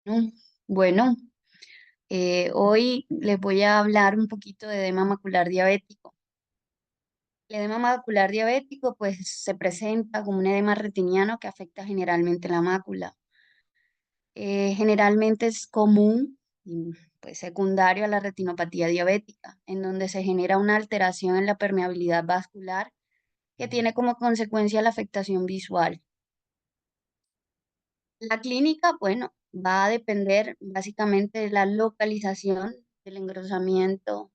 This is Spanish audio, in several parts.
Mm, Bueno, hoy les voy a hablar un poquito de edema macular diabético. El edema macular diabético pues se presenta como un edema retiniano que afecta generalmente la mácula. Generalmente es común y pues secundario a la retinopatía diabética, en donde se genera una alteración en la permeabilidad vascular que tiene como consecuencia la afectación visual. La clínica, bueno, va a depender básicamente de la localización del engrosamiento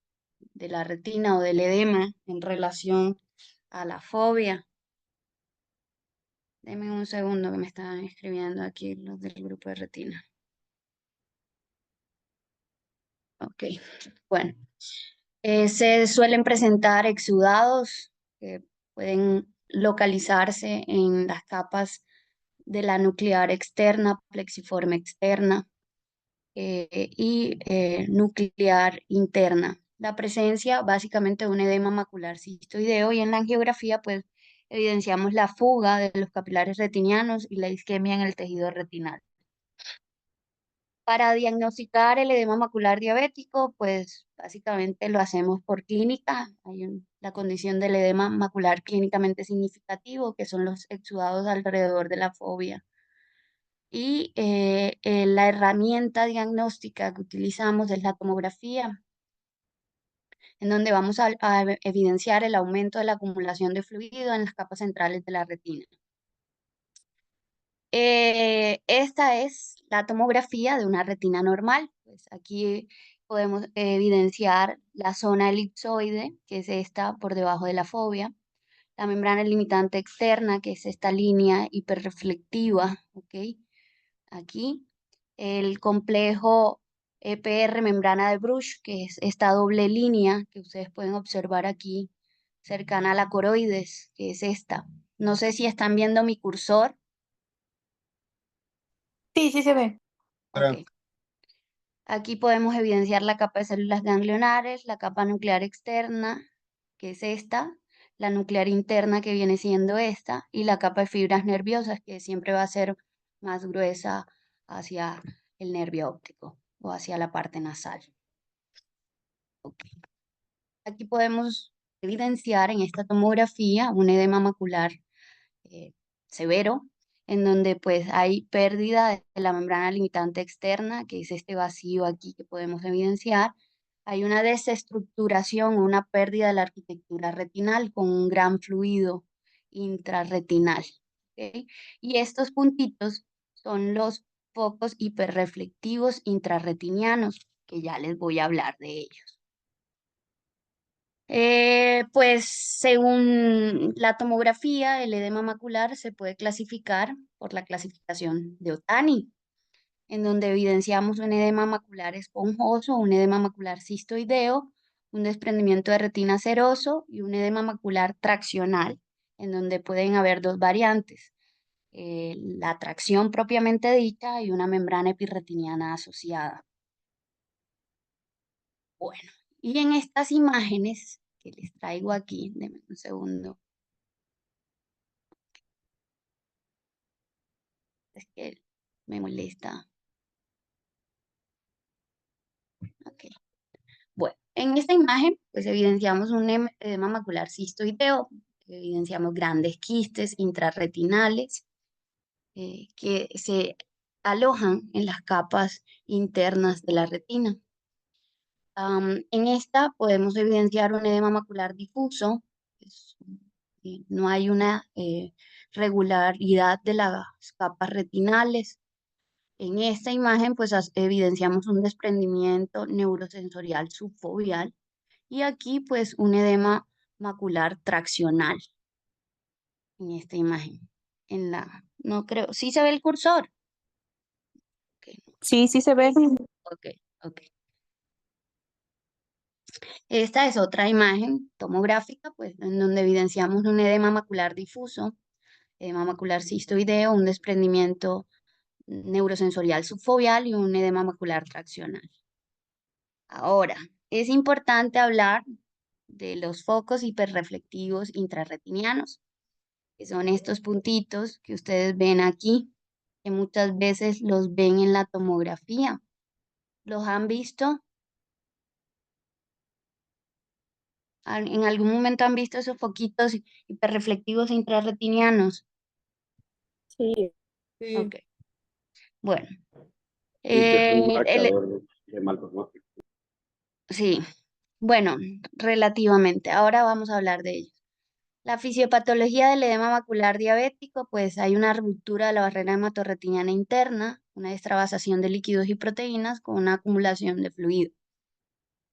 de la retina o del edema en relación a la fobia. Deme un segundo que me están escribiendo aquí los del grupo de retina. Ok, bueno. Se suelen presentar exudados que pueden localizarse en las capas de la nuclear externa, plexiforme externa y nuclear interna. La presencia básicamente de un edema macular cistoideo y en la angiografía pues evidenciamos la fuga de los capilares retinianos y la isquemia en el tejido retinal. Para diagnosticar el edema macular diabético, pues básicamente lo hacemos por clínica. La condición del edema macular clínicamente significativo, que son los exudados alrededor de la fobia. Y la herramienta diagnóstica que utilizamos es la tomografía, en donde vamos a evidenciar el aumento de la acumulación de fluido en las capas centrales de la retina. Esta es la tomografía de una retina normal. Pues aquí podemos evidenciar la zona elipsoide, que es esta por debajo de la fobia, la membrana limitante externa, que es esta línea hiperreflectiva, ¿ok? Aquí, el complejo EPR membrana de Bruch, que es esta doble línea que ustedes pueden observar aquí, cercana a la coroides, que es esta. No sé si están viendo mi cursor. Sí, sí se ve. Ok. Aquí podemos evidenciar la capa de células ganglionares, la capa nuclear externa, que es esta, la nuclear interna, que viene siendo esta, y la capa de fibras nerviosas, que siempre va a ser más gruesa hacia el nervio óptico o hacia la parte nasal. Ok. Aquí podemos evidenciar en esta tomografía un edema macular eh, severo, en donde pues hay pérdida de la membrana limitante externa, que es este vacío aquí que podemos evidenciar. Hay una desestructuración, una pérdida de la arquitectura retinal con un gran fluido intrarretinal. ¿Ok? Y estos puntitos son los focos hiperreflectivos intrarretinianos, que ya les voy a hablar de ellos. Pues según la tomografía, el edema macular se puede clasificar por la clasificación de Otani, en donde evidenciamos un edema macular esponjoso, un edema macular cistoideo, un desprendimiento de retina seroso y un edema macular traccional, en donde pueden haber dos variantes, la tracción propiamente dicha y una membrana epirretiniana asociada. Bueno, y en estas imágenes que les traigo aquí, denme un segundo. Es que me molesta. Ok. Bueno, en esta imagen, pues evidenciamos un edema macular cistoideo, evidenciamos grandes quistes intrarretinales que se alojan en las capas internas de la retina. En esta podemos evidenciar un edema macular difuso, es, no hay una regularidad de las capas retinales. En esta imagen, pues evidenciamos un desprendimiento neurosensorial subfoveal y aquí, pues, un edema macular traccional en esta imagen. No creo, ¿sí se ve el cursor? Ok, Sí, sí se ve. ok, ok. Esta es otra imagen tomográfica, pues, en donde evidenciamos un edema macular difuso, edema macular cistoideo, un desprendimiento neurosensorial subfoveal y un edema macular traccional. Ahora, es importante hablar de los focos hiperreflectivos intrarretinianos, que son estos puntitos que ustedes ven aquí. que muchas veces los ven en la tomografía. ¿Los han visto? ¿En algún momento han visto esos foquitos hiperreflectivos intrarretinianos? Sí, sí, Ok, bueno. Sí, que es un El, el- marcador de mal pronóstico. sí, bueno, relativamente. Ahora vamos a hablar de ello. La fisiopatología del edema macular diabético, pues hay una ruptura de la barrera hematorretiniana interna, una extravasación de líquidos y proteínas con una acumulación de fluido.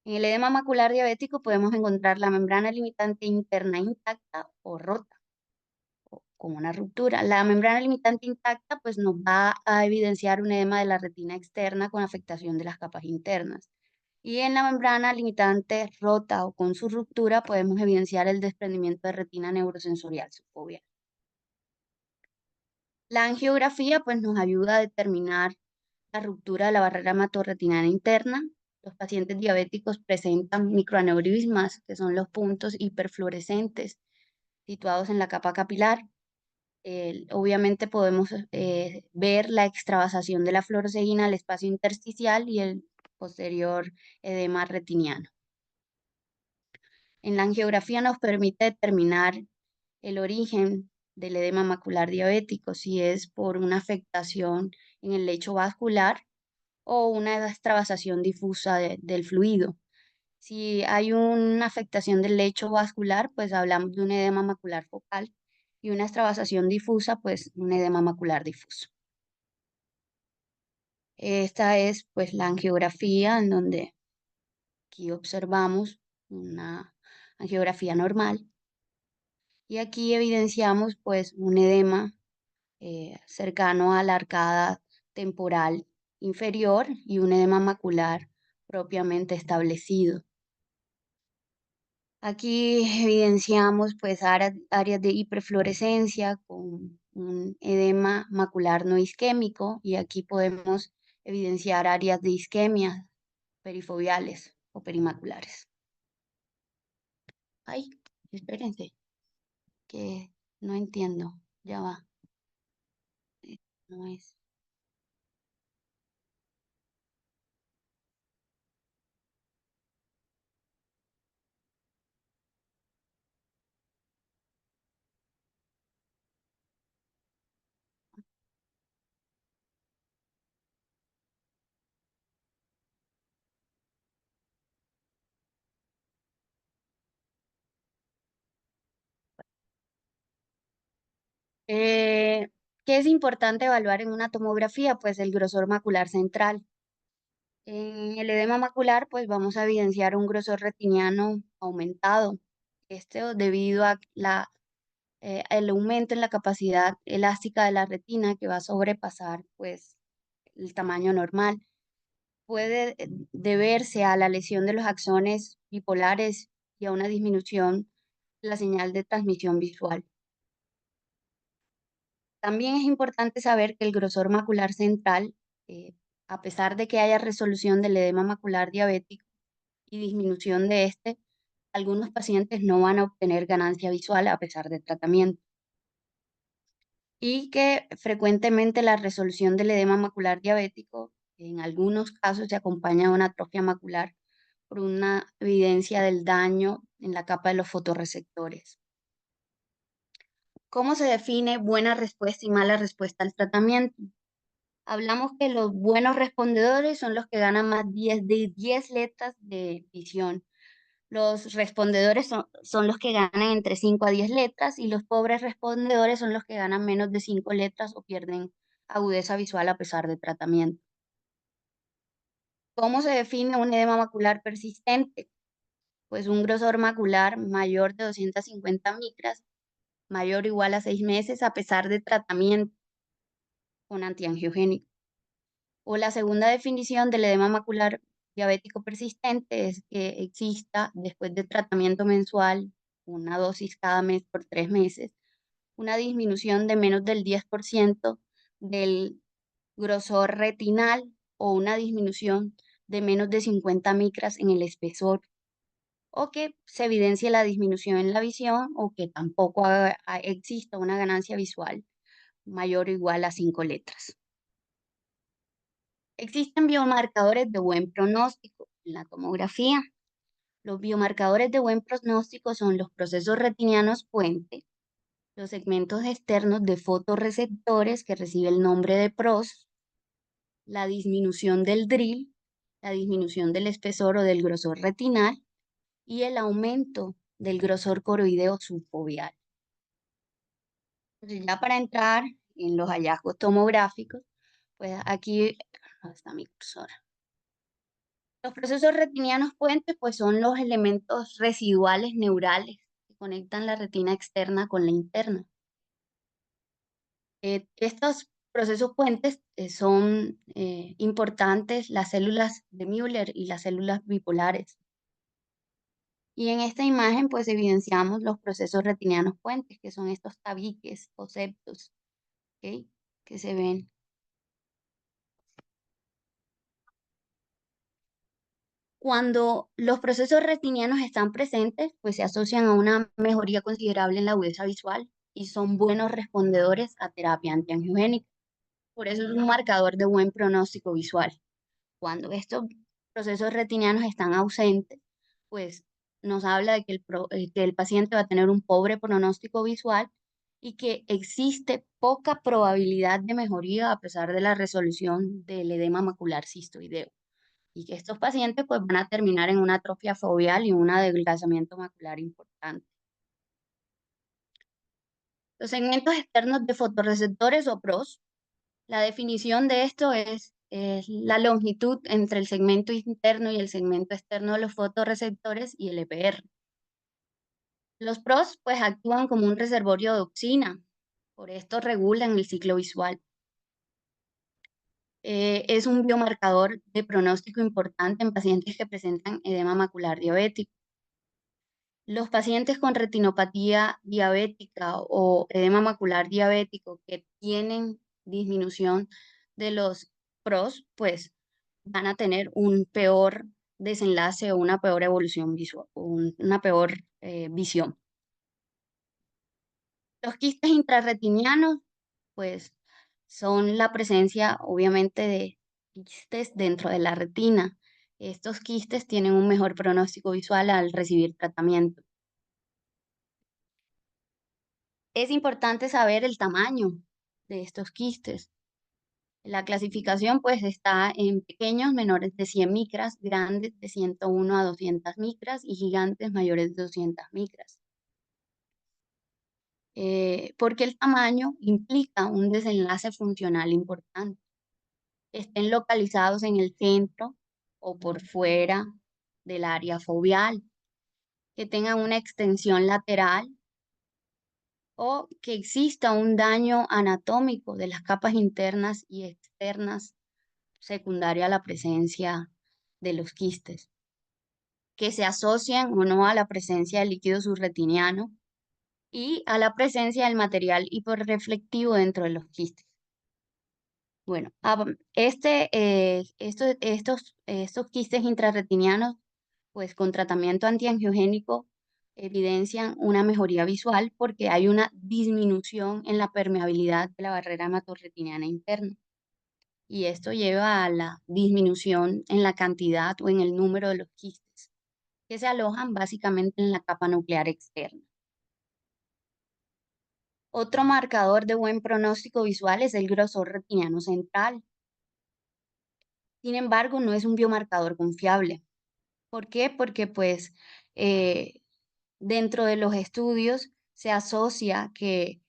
En el edema macular diabético podemos encontrar la membrana limitante interna intacta o rota, o con una ruptura. La membrana limitante intacta, pues nos va a evidenciar un edema de la retina externa con afectación de las capas internas. Y en la membrana limitante rota o con su ruptura podemos evidenciar el desprendimiento de retina neurosensorial subfoveal. La angiografía pues nos ayuda a determinar la ruptura de la barrera hematorretiniana interna. Los pacientes diabéticos presentan microaneurismas, que son los puntos hiperfluorescentes situados en la capa capilar. Obviamente podemos ver la extravasación de la fluoresceína al espacio intersticial y el posterior edema retiniano. En la angiografía nos permite determinar el origen del edema macular diabético, si es por una afectación en el lecho vascular o una extravasación difusa del fluido. Si hay una afectación del lecho vascular, pues hablamos de un edema macular focal y una extravasación difusa, pues un edema macular difuso. Esta es pues la angiografía en donde aquí observamos una angiografía normal y aquí evidenciamos pues un edema cercano a la arcada temporal inferior y un edema macular propiamente establecido. Aquí evidenciamos pues áreas de hiperfluorescencia con un edema macular no isquémico y aquí podemos evidenciar áreas de isquemia perifoveales o perimaculares. Ay, espérense, que no entiendo, ya va, no es. Eh, ¿Qué es importante evaluar en una tomografía? Pues el grosor macular central. En el edema macular, pues vamos a evidenciar un grosor retiniano aumentado. Esto debido a el aumento en la capacidad elástica de la retina que va a sobrepasar pues el tamaño normal. Puede deberse a la lesión de los axones bipolares y a una disminución de la señal de transmisión visual. También es importante saber que el grosor macular central, eh, a pesar de que haya resolución del edema macular diabético y disminución de este, algunos pacientes no van a obtener ganancia visual a pesar del tratamiento. Y que frecuentemente la resolución del edema macular diabético en algunos casos se acompaña de una atrofia macular por una evidencia del daño en la capa de los fotorreceptores. ¿Cómo se define buena respuesta y mala respuesta al tratamiento? Hablamos que los buenos respondedores son los que ganan más de 10 letras de visión. Los respondedores son los que ganan entre 5 a 10 letras y los pobres respondedores son los que ganan menos de 5 letras o pierden agudeza visual a pesar de tratamiento. ¿Cómo se define un edema macular persistente? Pues un grosor macular mayor de 250 micras, mayor o igual a 6 meses a pesar de tratamiento con antiangiogénico. O la segunda definición del edema macular diabético persistente es que exista después de tratamiento mensual, una dosis cada mes por 3 meses, una disminución de menos del 10% del grosor retinal o una disminución de menos de 50 micras en el espesor, o que se evidencie la disminución en la visión o que tampoco exista una ganancia visual mayor o igual a 5 letras. Existen biomarcadores de buen pronóstico en la tomografía. Los biomarcadores de buen pronóstico son los procesos retinianos puente, los segmentos externos de fotorreceptores que recibe el nombre de PROS, la disminución del DRIL, la disminución del espesor o del grosor retinal y el aumento del grosor coroideo subfoveal. Entonces, ya para entrar en los hallazgos tomográficos, pues aquí está mi cursor. Los procesos retinianos puentes pues son los elementos residuales neurales que conectan la retina externa con la interna. Estos procesos puentes son importantes las células de Müller y las células bipolares. Y en esta imagen pues evidenciamos los procesos retinianos puentes, que son estos tabiques o septos, ¿okay?, que se ven. Cuando los procesos retinianos están presentes, pues se asocian a una mejoría considerable en la agudeza visual y son buenos respondedores a terapia antiangiogénica. Por eso es un marcador de buen pronóstico visual. Cuando estos procesos retinianos están ausentes, pues nos habla de que el paciente va a tener un pobre pronóstico visual y que existe poca probabilidad de mejoría a pesar de la resolución del edema macular cistoideo. Y que estos pacientes pues van a terminar en una atrofia foveal y un adelgazamiento macular importante. Los segmentos externos de fotorreceptores o PROS, la definición de esto es la longitud entre el segmento interno y el segmento externo de los fotorreceptores y el EPR. Los PROS pues actúan como un reservorio de auxina, por esto regulan el ciclo visual. Es un biomarcador de pronóstico importante en pacientes que presentan edema macular diabético. Los pacientes con retinopatía diabética o edema macular diabético que tienen disminución de los PROS, pues van a tener un peor desenlace o una peor evolución visual, una peor visión. Los quistes intrarretinianos, pues son la presencia obviamente de quistes dentro de la retina. Estos quistes tienen un mejor pronóstico visual al recibir tratamiento. Es importante saber el tamaño de estos quistes. La clasificación pues está en pequeños menores de 100 micras, grandes de 101 a 200 micras y gigantes mayores de 200 micras. Porque el tamaño implica un desenlace funcional importante. Estén localizados en el centro o por fuera del área foveal, que tengan una extensión lateral o que exista un daño anatómico de las capas internas y externas secundaria a la presencia de los quistes, que se asocian o no a la presencia del líquido subretiniano y a la presencia del material hiporreflectivo dentro de los quistes. Bueno, estos quistes intrarretinianos, pues con tratamiento antiangiogénico, evidencian una mejoría visual porque hay una disminución en la permeabilidad de la barrera hematorretiniana interna. Y esto lleva a la disminución en la cantidad o en el número de los quistes, que se alojan básicamente en la capa nuclear externa. Otro marcador de buen pronóstico visual es el grosor retiniano central. Sin embargo, no es un biomarcador confiable. ¿Por qué? Porque pues dentro de los estudios se asocia que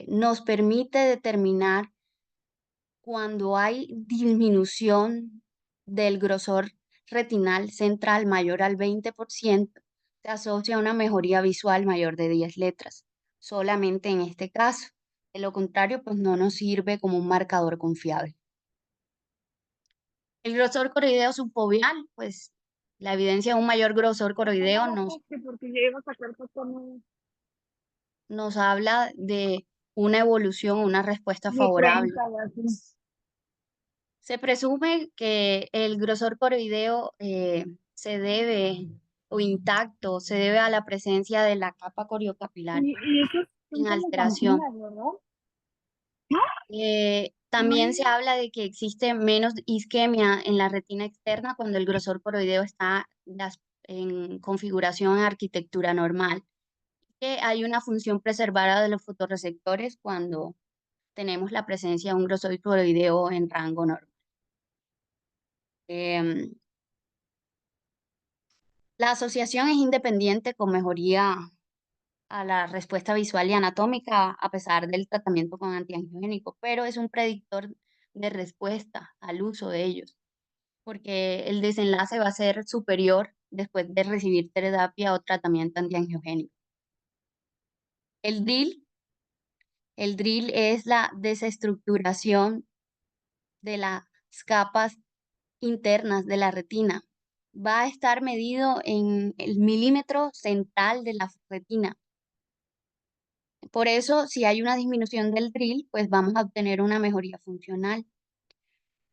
nos permite determinar cuando hay disminución del grosor retinal central mayor al 20%, se asocia a una mejoría visual mayor de 10 letras, solamente en este caso. De lo contrario, pues no nos sirve como un marcador confiable. El grosor coroideo subfoveal, pues la evidencia de un mayor grosor coroideo nos habla de una evolución, una respuesta favorable. Se presume que el grosor coroideo se debe, o intacto, se debe a la presencia de la capa coriocapilar Y eso sin son como alteración. campinas, ¿verdad? También se habla de que existe menos isquemia en la retina externa cuando el grosor coroideo está en configuración arquitectura normal. Que hay una función preservada de los fotorreceptores cuando tenemos la presencia de un grosor coroideo en rango normal. Em, la asociación es independiente con mejoría a la respuesta visual y anatómica a pesar del tratamiento con antiangiogénico, pero es un predictor de respuesta al uso de ellos, porque el desenlace va a ser superior después de recibir terapia o tratamiento antiangiogénico. El DRIL, el DRIL es la desestructuración de las capas internas de la retina. Va a estar medido en el milímetro central de la retina. Por eso, si hay una disminución del DRIL, pues vamos a obtener una mejoría funcional.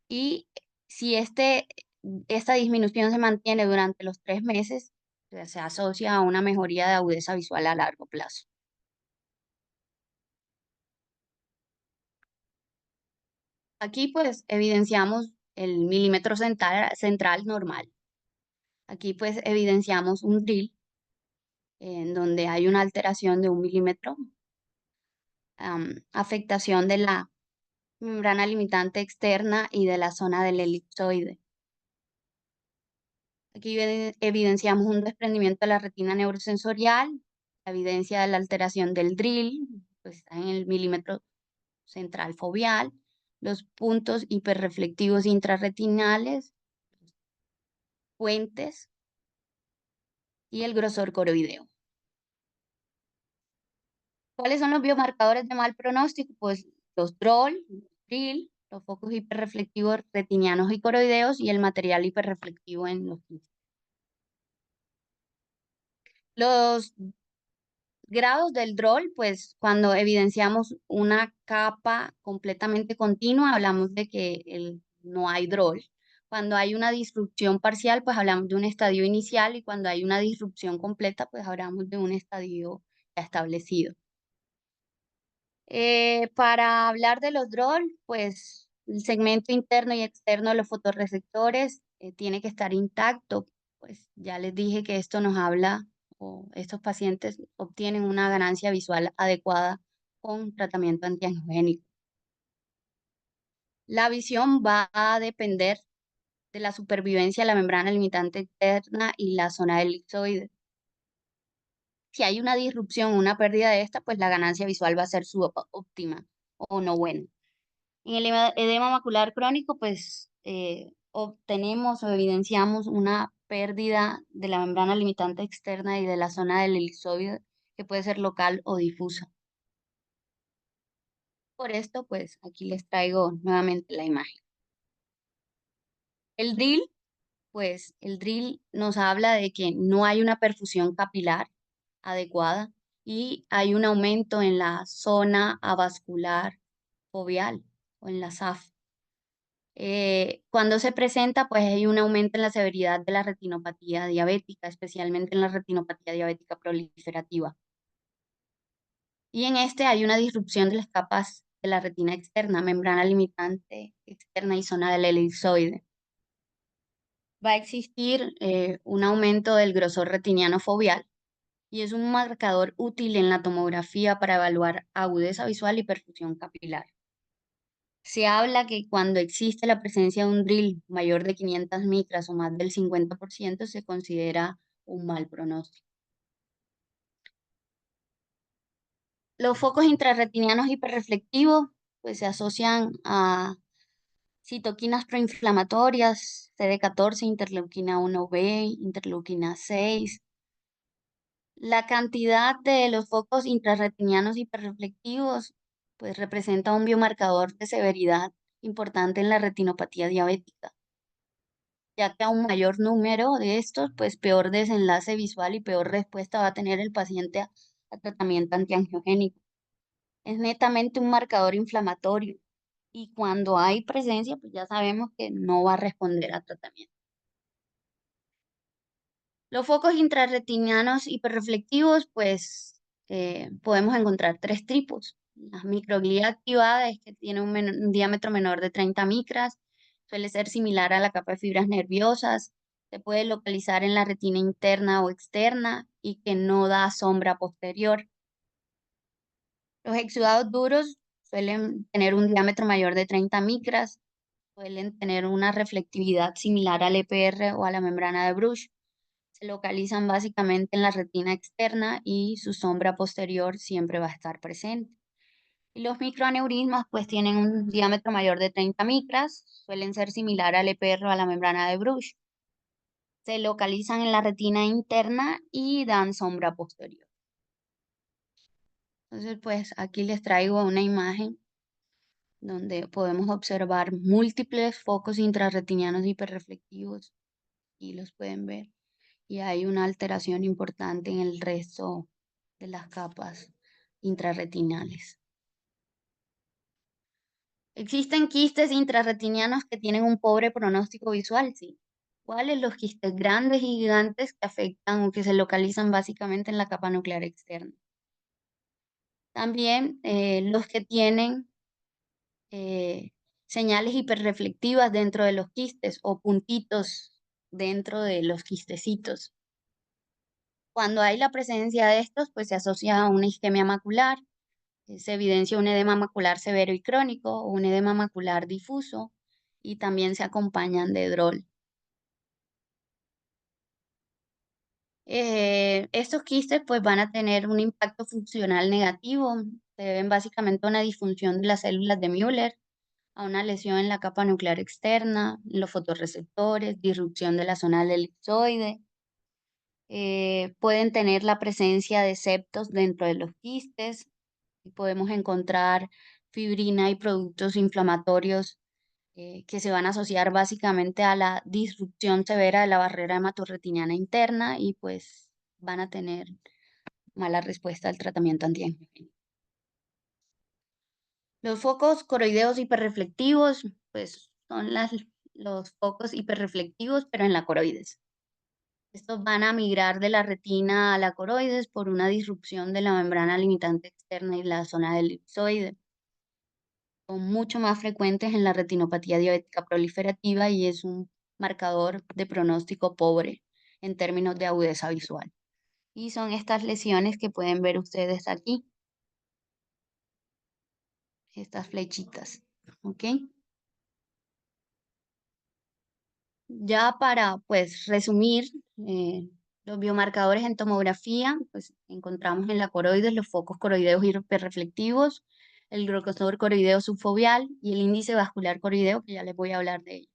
Y si esta disminución se mantiene durante los 3 meses, pues, se asocia a una mejoría de agudeza visual a largo plazo. Aquí pues evidenciamos el milímetro central normal. Aquí pues evidenciamos un DRIL en donde hay una alteración de 1 milímetro, afectación de la membrana limitante externa y de la zona del elipsoide. Aquí evidenciamos un desprendimiento de la retina neurosensorial, la evidencia de la alteración del DRIL, pues está en el milímetro central foveal, los puntos hiperreflectivos intrarretinales, puentes y el grosor coroideo. ¿Cuáles son los biomarcadores de mal pronóstico? Pues los DRIL, los focos hiperreflectivos retinianos y coroideos y el material hiperreflectivo en los quistes. Los grados del DROL, pues cuando evidenciamos una capa completamente continua, hablamos de que no hay DROL. Cuando hay una disrupción parcial, pues hablamos de un estadio inicial y cuando hay una disrupción completa, pues hablamos de un estadio ya establecido. Para hablar de los DROL, pues el segmento interno y externo de los fotorreceptores tiene que estar intacto. Pues ya les dije que esto nos habla, o estos pacientes obtienen una ganancia visual adecuada con tratamiento antiangiogénico. La visión va a depender de la supervivencia de la membrana limitante externa y la zona del elipsoide. Si hay una disrupción, una pérdida de esta, pues la ganancia visual va a ser subóptima o no buena. En el edema macular crónico, pues obtenemos o evidenciamos una pérdida de la membrana limitante externa y de la zona del elipsoide, que puede ser local o difusa. Por esto, pues aquí les traigo nuevamente la imagen. El DRIL, pues el DRIL nos habla de que no hay una perfusión capilar adecuada y hay un aumento en la zona avascular foveal o en la SAF. Cuando se presenta, pues hay un aumento en la severidad de la retinopatía diabética, especialmente en la retinopatía diabética proliferativa. Y en este hay una disrupción de las capas de la retina externa, membrana limitante externa y zona del elipsoide. Va a existir un aumento del grosor retiniano foveal y es un marcador útil en la tomografía para evaluar agudeza visual y perfusión capilar. Se habla que cuando existe la presencia de un DRIL mayor de 500 micras o más del 50% se considera un mal pronóstico. Los focos intrarretinianos hiperreflectivos pues se asocian a citoquinas proinflamatorias, CD14, interleuquina 1B, interleuquina 6. La cantidad de los focos intrarretinianos hiperreflectivos pues representa un biomarcador de severidad importante en la retinopatía diabética, ya que a un mayor número de estos, pues peor desenlace visual y peor respuesta va a tener el paciente a tratamiento antiangiogénico. Es netamente un marcador inflamatorio y cuando hay presencia, pues ya sabemos que no va a responder a tratamiento. Los focos intrarretinianos hiperreflectivos, pues podemos encontrar 3 tipos. La microglía activada es que tiene un diámetro menor de 30 micras, suele ser similar a la capa de fibras nerviosas, se puede localizar en la retina interna o externa y que no da sombra posterior. Los exudados duros suelen tener un diámetro mayor de 30 micras, suelen tener una reflectividad similar al EPR o a la membrana de Bruch. Se localizan básicamente en la retina externa y su sombra posterior siempre va a estar presente. Y los microaneurismas pues tienen un diámetro mayor de 30 micras, suelen ser similar al EPR o a la membrana de Bruch. Se localizan en la retina interna y dan sombra posterior. Entonces pues aquí les traigo una imagen donde podemos observar múltiples focos intrarretinianos hiperreflectivos y los pueden ver. Y hay una alteración importante en el resto de las capas intrarretinales. ¿Existen quistes intrarretinianos que tienen un pobre pronóstico visual? Sí. ¿Cuáles? Los quistes grandes y gigantes que afectan o que se localizan básicamente en la capa nuclear externa. También los que tienen señales hiperreflectivas dentro de los quistes o puntitos dentro de los quistecitos. Cuando hay la presencia de estos, pues se asocia a una isquemia macular, se evidencia un edema macular severo y crónico o un edema macular difuso y también se acompañan de DROL. Estos quistes pues van a tener un impacto funcional negativo, se deben básicamente a una disfunción de las células de Müller, a una lesión en la capa nuclear externa, en los fotorreceptores, disrupción de la zona del elipsoide. Pueden tener la presencia de septos dentro de los quistes. Podemos encontrar fibrina y productos inflamatorios que se van a asociar básicamente a la disrupción severa de la barrera hematorretiniana interna y pues van a tener mala respuesta al tratamiento antiangiogénico. Los focos coroideos hiperreflectivos, pues son los focos hiperreflectivos, pero en la coroides. Estos van a migrar de la retina a la coroides por una disrupción de la membrana limitante externa y la zona del elipsoide. Son mucho más frecuentes en la retinopatía diabética proliferativa y es un marcador de pronóstico pobre en términos de agudeza visual. Y son estas lesiones que pueden ver ustedes aquí. Estas flechitas, ¿ok? Ya para, pues, resumir, los biomarcadores en tomografía, pues, encontramos en la coroides los focos coroideos hiperreflectivos, el grosor coroideo subfoveal y el índice vascular coroideo, que ya les voy a hablar de ello.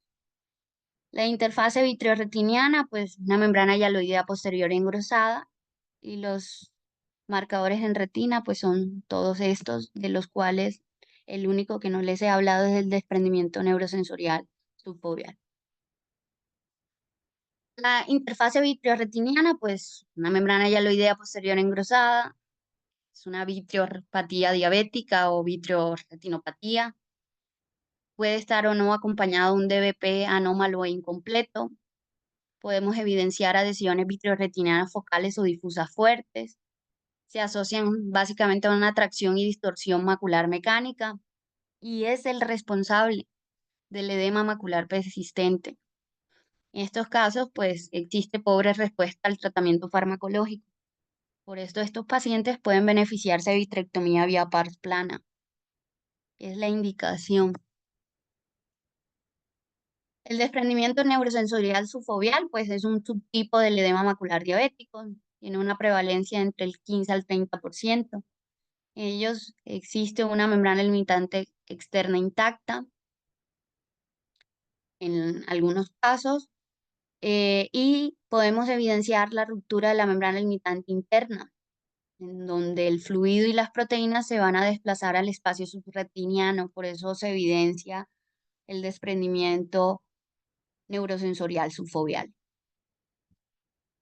La interfase vitreoretiniana, pues, una membrana hialoidea posterior engrosada, y los marcadores en retina, pues, son todos estos, de los cuales el único que no les he hablado es el desprendimiento neurosensorial subfoveal. La interfase vitreoretiniana, pues una membrana hialoidea posterior engrosada, es una vitreopatía diabética o vitreoretinopatía. Puede estar o no acompañado de un DVP anómalo e incompleto. Podemos evidenciar adhesiones vitreoretinianas focales o difusas fuertes. Se asocian básicamente a una atracción y distorsión macular mecánica y es el responsable del edema macular persistente. En estos casos, pues existe pobre respuesta al tratamiento farmacológico. Por esto, estos pacientes pueden beneficiarse de vitrectomía vía pars plana. Es la indicación. El desprendimiento neurosensorial subfoveal, pues es un subtipo del edema macular diabético. Tiene una prevalencia entre el 15 al 30%. En ellos existe una membrana limitante externa intacta en algunos casos y podemos evidenciar la ruptura de la membrana limitante interna, en donde el fluido y las proteínas se van a desplazar al espacio subretiniano, por eso se evidencia el desprendimiento neurosensorial subfoveal.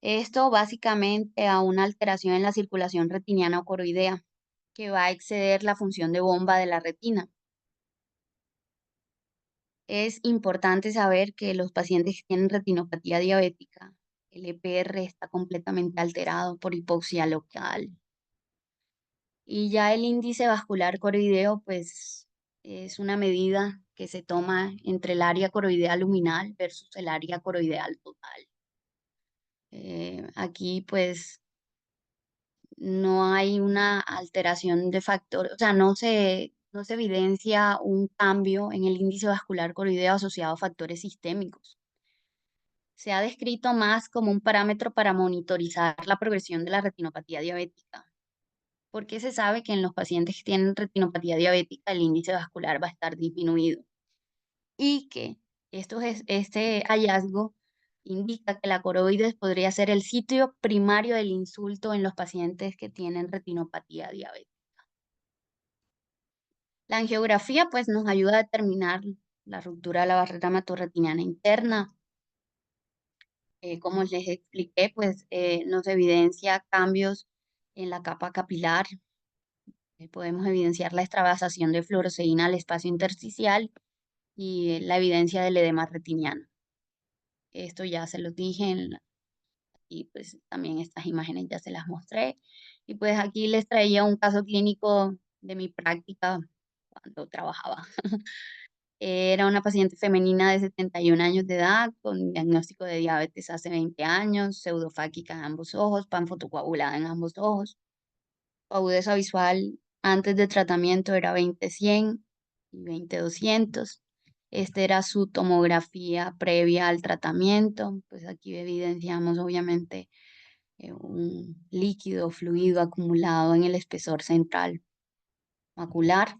Esto básicamente a una alteración en la circulación retiniana o coroidea, que va a exceder la función de bomba de la retina. Es importante saber que los pacientes que tienen retinopatía diabética, el EPR está completamente alterado por hipoxia local. Y ya el índice vascular coroideo, pues es una medida que se toma entre el área coroidea luminal versus el área coroideal total. Aquí pues no hay una alteración de factor, o sea, no se evidencia un cambio en el índice vascular coroideo asociado a factores sistémicos. Se ha descrito más como un parámetro para monitorizar la progresión de la retinopatía diabética, porque se sabe que en los pacientes que tienen retinopatía diabética el índice vascular va a estar disminuido y que este hallazgo indica que la coroides podría ser el sitio primario del insulto en los pacientes que tienen retinopatía diabética. La angiografía pues nos ayuda a determinar la ruptura de la barrera hematorretiniana interna. Como les expliqué, pues nos evidencia cambios en la capa capilar. Podemos evidenciar la extravasación de fluoresceína al espacio intersticial y la evidencia del edema retiniano. Esto ya se los dije y pues también estas imágenes ya se las mostré. Y pues aquí les traía un caso clínico de mi práctica cuando trabajaba. Era una paciente femenina de 71 años de edad con diagnóstico de diabetes hace 20 años, pseudofáquica en ambos ojos, panfotocoagulada en ambos ojos. Su agudeza visual antes de tratamiento era 20/100 y 20/200. Esta era su tomografía previa al tratamiento. Pues aquí evidenciamos obviamente un líquido fluido acumulado en el espesor central macular.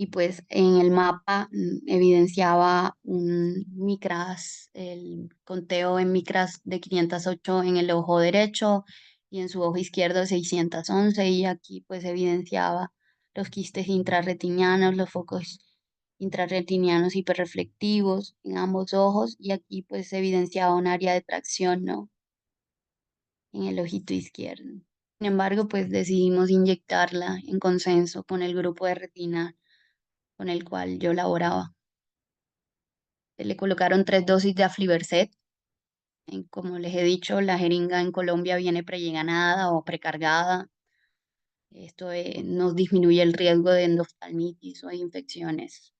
Y pues en el mapa evidenciaba el conteo en micras de 508 en el ojo derecho y en su ojo izquierdo 611, y aquí pues evidenciaba los quistes intrarretinianos, los focos intrarretinianos hiperreflectivos en ambos ojos, y aquí pues se evidenciaba un área de tracción, ¿no?, en el ojito izquierdo. Sin embargo, pues decidimos inyectarla en consenso con el grupo de retina con el cual yo laboraba. Le colocaron 3 dosis de Aflibercept. Como les he dicho, la jeringa en Colombia viene prellenada o precargada. Esto nos disminuye el riesgo de endoftalmitis o de infecciones.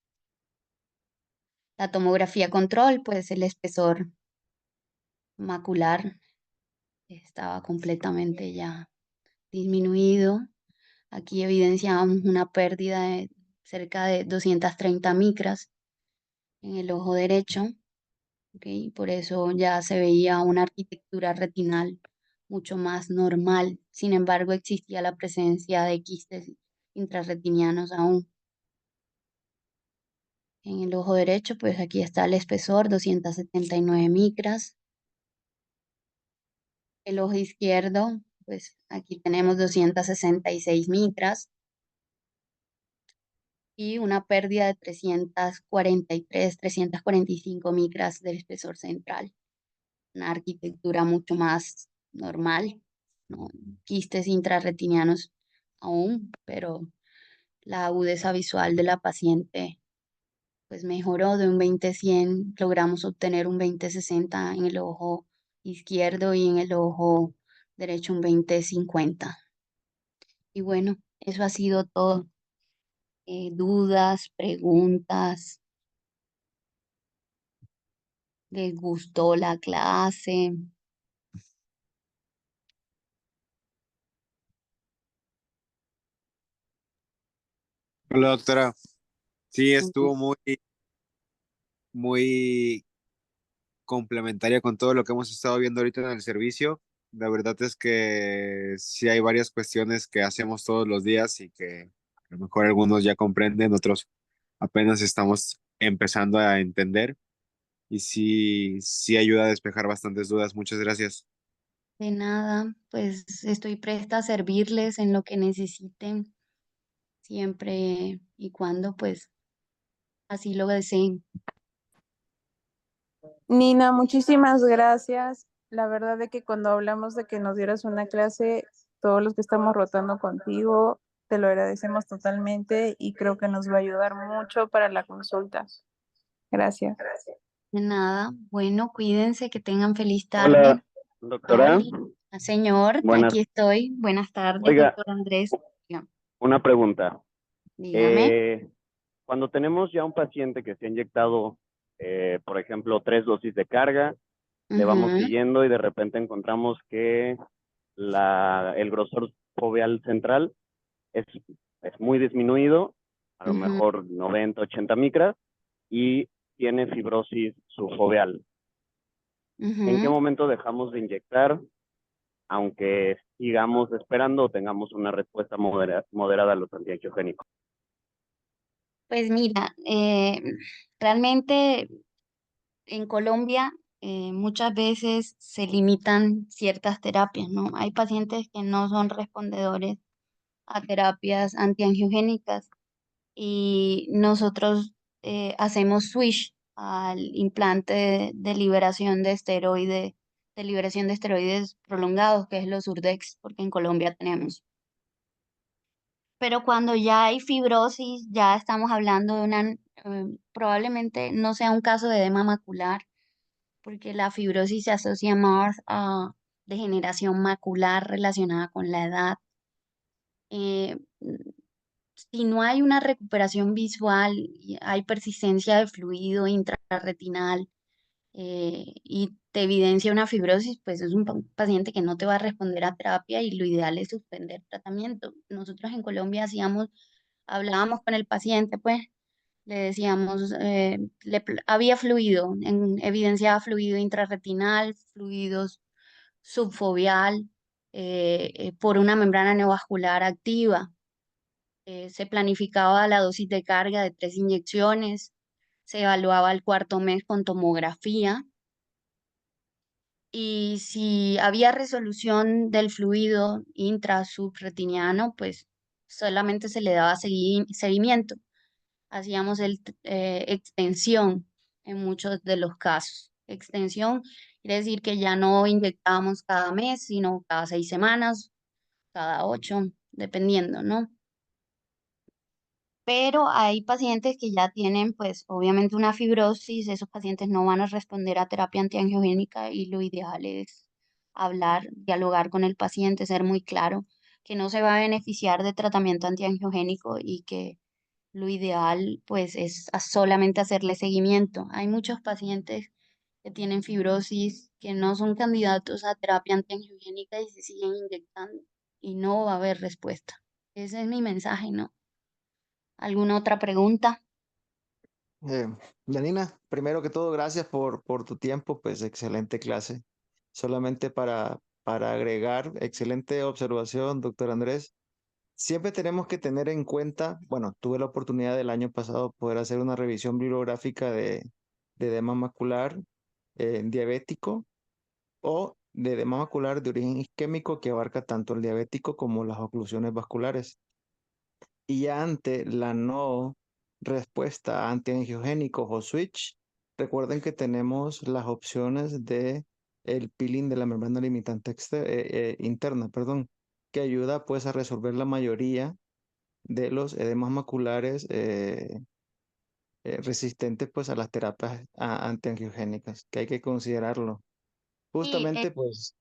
La tomografía control, pues el espesor macular estaba completamente ya disminuido. Aquí evidenciamos una pérdida de cerca de 230 micras en el ojo derecho. ¿Ok? Por eso ya se veía una arquitectura retinal mucho más normal. Sin embargo, existía la presencia de quistes intrarretinianos aún. En el ojo derecho, pues aquí está el espesor, 279 micras. El ojo izquierdo, pues aquí tenemos 266 micras. Y una pérdida de 343, 345 micras del espesor central. Una arquitectura mucho más normal, ¿no? Quistes intrarretinianos aún, pero la agudeza visual de la paciente pues mejoró de un 20/100, logramos obtener un 20/60 en el ojo izquierdo y en el ojo derecho un 20/50. Y bueno, eso ha sido todo. Dudas, preguntas, ¿les gustó la clase? Hola, doctora. Sí, estuvo muy complementaria con todo lo que hemos estado viendo ahorita en el servicio. La verdad es que sí hay varias cuestiones que hacemos todos los días y que a lo mejor algunos ya comprenden, otros apenas estamos empezando a entender. Y sí ayuda a despejar bastantes dudas. Muchas gracias. De nada, pues estoy presta a servirles en lo que necesiten, siempre y cuando pues así lo deseen. Nina, muchísimas gracias. La verdad de que cuando hablamos de que nos dieras una clase, todos los que estamos rotando contigo, te lo agradecemos totalmente y creo que nos va a ayudar mucho para la consulta. Gracias. De nada, bueno, cuídense, que tengan feliz tarde. Hola, doctora. Bye. Señor, Buenas. aquí estoy. Buenas tardes, Oiga, doctor Andrés. una pregunta. Dígame. Cuando tenemos ya un paciente que se ha inyectado, por ejemplo, 3 dosis de carga, le vamos Ujú, siguiendo y de repente encontramos que el grosor foveal central es, es muy disminuido, a lo ujú, mejor 90, 80 micras, y tiene fibrosis subfoveal. ¿En qué ujú. momento dejamos de inyectar, aunque sigamos esperando o tengamos una respuesta moderada a los antiangiogénicos? Pues mira, realmente en Colombia muchas veces se limitan ciertas terapias, ¿no? Hay pacientes que no son respondedores a terapias antiangiogénicas y nosotros hacemos switch al implante de liberación de liberación de esteroides prolongados, que es los Urdex, porque en Colombia tenemos. Pero cuando ya hay fibrosis, ya estamos hablando de probablemente no sea un caso de edema macular, porque la fibrosis se asocia más a degeneración macular relacionada con la edad. Eh, si no hay una recuperación visual, y hay persistencia de fluido intrarretinal y te evidencia una fibrosis, pues es un paciente que no te va a responder a terapia y lo ideal es suspender tratamiento. Nosotros en Colombia hablábamos con el paciente, pues le decíamos, había fluido, evidenciaba fluido intrarretinal, fluidos subfoveal, por una membrana neovascular activa. Se planificaba la dosis de carga de 3 inyecciones, se evaluaba el cuarto mes con tomografía y si había resolución del fluido intrasubretiniano, pues solamente se le daba seguimiento. Hacíamos extensión en muchos de los casos. Extensión quiere decir que ya no inyectábamos cada mes, sino cada 6 semanas, cada 8, dependiendo, ¿no? Pero hay pacientes que ya tienen, pues, obviamente una fibrosis, esos pacientes no van a responder a terapia antiangiogénica y lo ideal es hablar, dialogar con el paciente, ser muy claro que no se va a beneficiar de tratamiento antiangiogénico y que lo ideal, pues, es solamente hacerle seguimiento. Hay muchos pacientes que tienen fibrosis que no son candidatos a terapia antiangiogénica y se siguen inyectando y no va a haber respuesta. Ese es mi mensaje, ¿no? ¿Alguna otra pregunta? Eh, Janina, primero que todo, gracias por tu tiempo, pues excelente clase. Solamente para agregar, excelente observación, doctor Andrés. Siempre tenemos que tener en cuenta, bueno, tuve la oportunidad del año pasado poder hacer una revisión bibliográfica de edema macular diabético o de edema macular de origen isquémico que abarca tanto el diabético como las oclusiones vasculares. Y ante la no respuesta a antiangiogénicos o switch, recuerden que tenemos las opciones de el peeling de la membrana limitante interna, perdón, que ayuda pues a resolver la mayoría de los edemas maculares resistentes pues a las terapias antiangiogénicas, que hay que considerarlo. Sí, Justamente pues,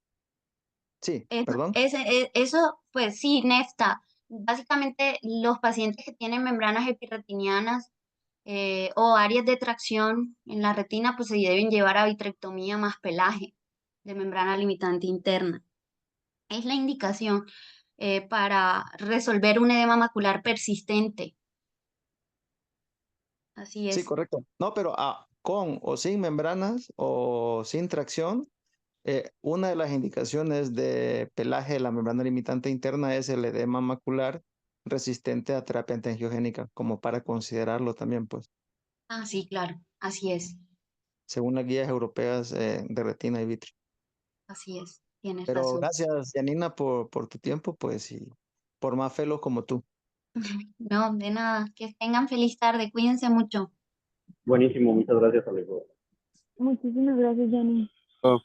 sí, eso, perdón. eso, pues sí, Nefta. Básicamente, los pacientes que tienen membranas epirretinianas o áreas de tracción en la retina, pues se deben llevar a vitrectomía más pelaje de membrana limitante interna. Es la indicación para resolver un edema macular persistente. Así Sí, es. correcto. No, pero con o sin membranas o sin tracción, una de las indicaciones de pelaje de la membrana limitante interna es el edema macular resistente a terapia antiangiogénica, como para considerarlo también, pues, Ah, sí, claro. Así es. según las guías europeas de retina y vitrio. Así es. Tienes Pero razón. gracias, Janina, por tu tiempo, pues, y por más felos como tú. No, de nada. Que tengan feliz tarde. Cuídense mucho. Buenísimo, muchas gracias, amigo. Muchísimas gracias, Jenny. Oh.